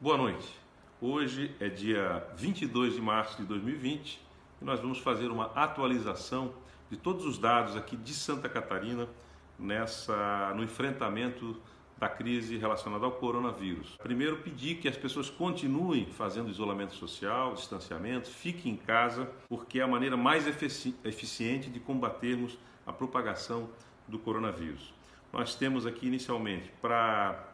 Boa noite. Hoje é dia 22 de março de 2020 e nós vamos fazer uma atualização de todos os dados aqui de Santa Catarina no enfrentamento da crise relacionada ao coronavírus. Primeiro, pedir que as pessoas continuem fazendo isolamento social, distanciamento, fiquem em casa, porque é a maneira mais eficiente de combatermos a propagação do coronavírus. Nós temos aqui inicialmente para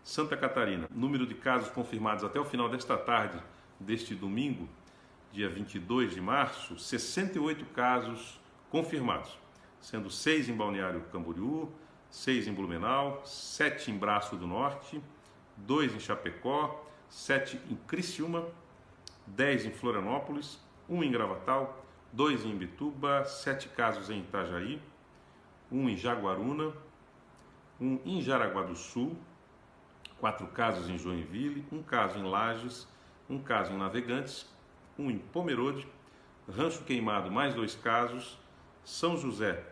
Santa Catarina, número de casos confirmados até o final desta tarde deste domingo, dia 22 de março, 68 casos confirmados, sendo 6 em Balneário Camboriú, 6 em Blumenau, 7 em Braço do Norte, 2 em Chapecó, 7 em Criciúma, 10 em Florianópolis, 1 em Gravatal, 2 em Imbituba, 7 casos em Itajaí, 1 em Jaguaruna, 1 em Jaraguá do Sul, 4 casos em Joinville, 1 caso em Lages, 1 caso em Navegantes, 1 em Pomerode, Rancho Queimado mais 2 casos, São José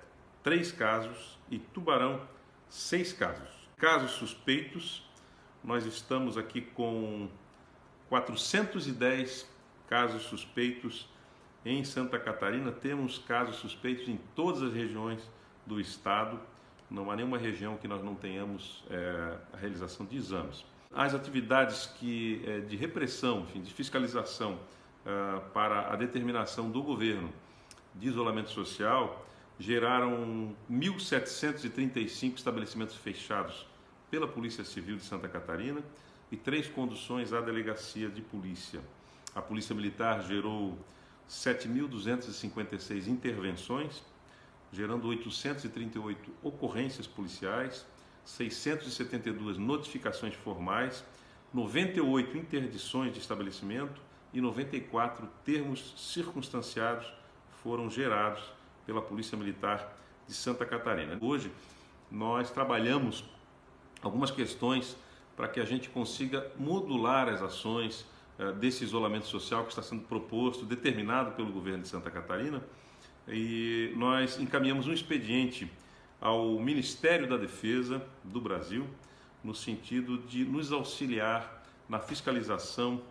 3 casos e Tubarão 6 casos. Casos suspeitos, nós estamos aqui com 410 casos suspeitos em Santa Catarina. Temos casos suspeitos em todas as regiões do estado. Não há nenhuma região que nós não tenhamos a realização de exames. As atividades de repressão, enfim, de fiscalização para a determinação do governo de isolamento social geraram 1.735 estabelecimentos fechados pela Polícia Civil de Santa Catarina e 3 conduções à delegacia de polícia. A Polícia Militar gerou 7.256 intervenções, gerando 838 ocorrências policiais, 672 notificações formais, 98 interdições de estabelecimento e 94 termos circunstanciados foram gerados pela Polícia Militar de Santa Catarina. Hoje nós trabalhamos algumas questões para que a gente consiga modular as ações desse isolamento social que está sendo proposto, determinado pelo governo de Santa Catarina, e nós encaminhamos um expediente ao Ministério da Defesa do Brasil, no sentido de nos auxiliar na fiscalização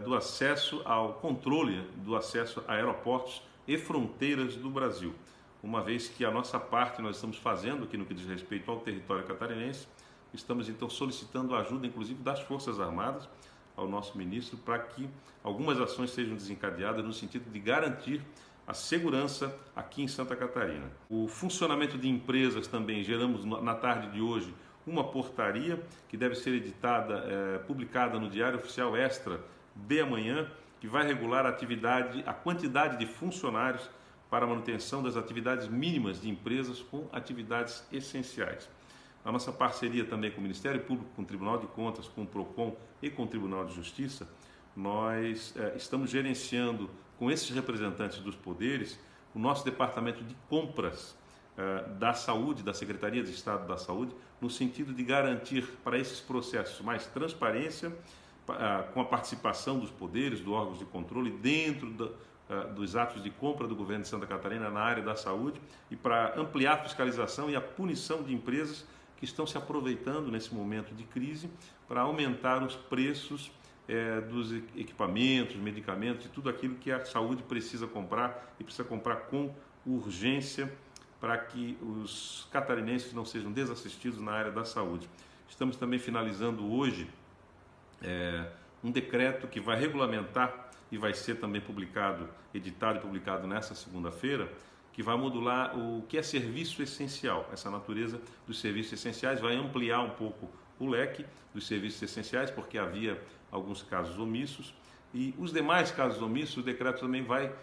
do acesso ao controle do acesso a aeroportos e fronteiras do Brasil, uma vez que a nossa parte nós estamos fazendo aqui no que diz respeito ao território catarinense. Estamos então solicitando a ajuda, inclusive, das Forças Armadas ao nosso ministro, para que algumas ações sejam desencadeadas no sentido de garantir a segurança aqui em Santa Catarina. O funcionamento de empresas também, geramos na tarde de hoje uma portaria que deve ser publicada no Diário Oficial Extra de amanhã, que vai regular a quantidade de funcionários para a manutenção das atividades mínimas de empresas com atividades essenciais. A nossa parceria também com o Ministério Público, com o Tribunal de Contas, com o PROCON e com o Tribunal de Justiça, nós estamos gerenciando com esses representantes dos poderes o nosso departamento de compras da saúde, da Secretaria de Estado da Saúde, no sentido de garantir para esses processos mais transparência, com a participação dos poderes, dos órgãos de controle dentro dos atos de compra do governo de Santa Catarina na área da saúde, e para ampliar a fiscalização e a punição de empresas que estão se aproveitando nesse momento de crise para aumentar os preços dos equipamentos, medicamentos e tudo aquilo que a saúde precisa comprar, e precisa comprar com urgência para que os catarinenses não sejam desassistidos na área da saúde. Estamos também finalizando hoje um decreto que vai regulamentar e vai ser também editado e publicado nessa segunda-feira, que vai modular o que é serviço essencial. Essa natureza dos serviços essenciais vai ampliar um pouco o leque dos serviços essenciais, porque havia alguns casos omissos, e os demais casos omissos o decreto também vai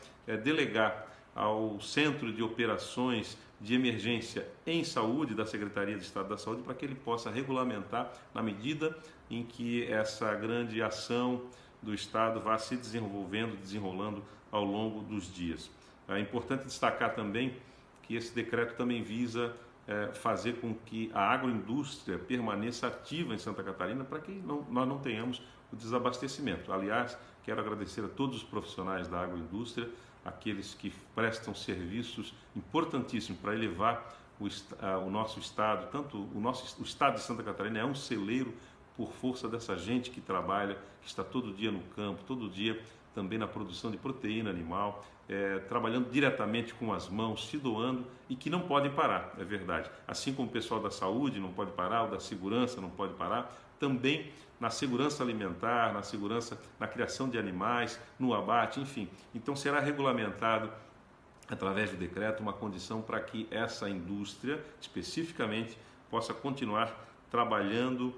delegar ao Centro de Operações de Emergência em Saúde da Secretaria de Estado da Saúde, para que ele possa regulamentar na medida em que essa grande ação do Estado vá se desenrolando ao longo dos dias. É importante destacar também que esse decreto também visa fazer com que a agroindústria permaneça ativa em Santa Catarina, para que nós não tenhamos o desabastecimento. Aliás, quero agradecer a todos os profissionais da agroindústria, aqueles que prestam serviços importantíssimos para elevar o nosso estado. O estado de Santa Catarina é um celeiro por força dessa gente que trabalha, que está todo dia no campo, todo dia também na produção de proteína animal, trabalhando diretamente com as mãos, se doando e que não podem parar, é verdade. Assim como o pessoal da saúde não pode parar, o da segurança não pode parar, também na segurança alimentar, na segurança, na criação de animais, no abate, enfim. Então será regulamentado através do decreto uma condição para que essa indústria especificamente possa continuar trabalhando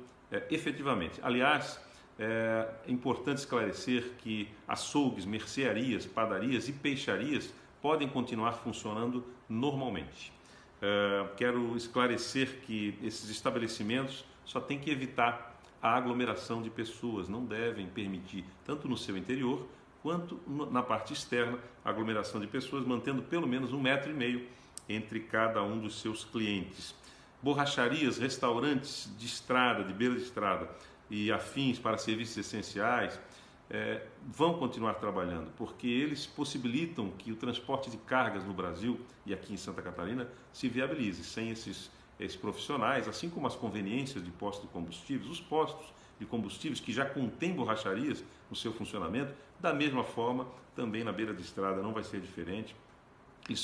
efetivamente. Aliás, é importante esclarecer que açougues, mercearias, padarias e peixarias podem continuar funcionando normalmente. Quero esclarecer que esses estabelecimentos só têm que evitar a aglomeração de pessoas, não devem permitir, tanto no seu interior quanto na parte externa, a aglomeração de pessoas, mantendo pelo menos 1,5 metro entre cada um dos seus clientes. Borracharias, restaurantes de estrada, de beira de estrada e afins para serviços essenciais vão continuar trabalhando, porque eles possibilitam que o transporte de cargas no Brasil e aqui em Santa Catarina se viabilize. Sem esses profissionais, assim como as conveniências de postos de combustíveis, os postos de combustíveis que já contêm borracharias no seu funcionamento, da mesma forma, também na beira de estrada não vai ser diferente, e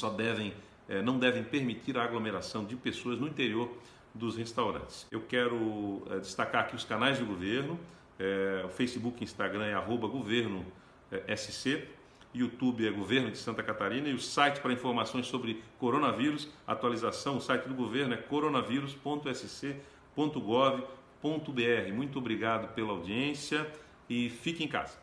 não devem permitir a aglomeração de pessoas no interior dos restaurantes. Eu quero destacar aqui os canais do governo, o Facebook e Instagram é @governo-SC, YouTube é Governo de Santa Catarina e o site para informações sobre coronavírus, atualização, o site do governo é coronavírus.sc.gov.br. Muito obrigado pela audiência e fique em casa.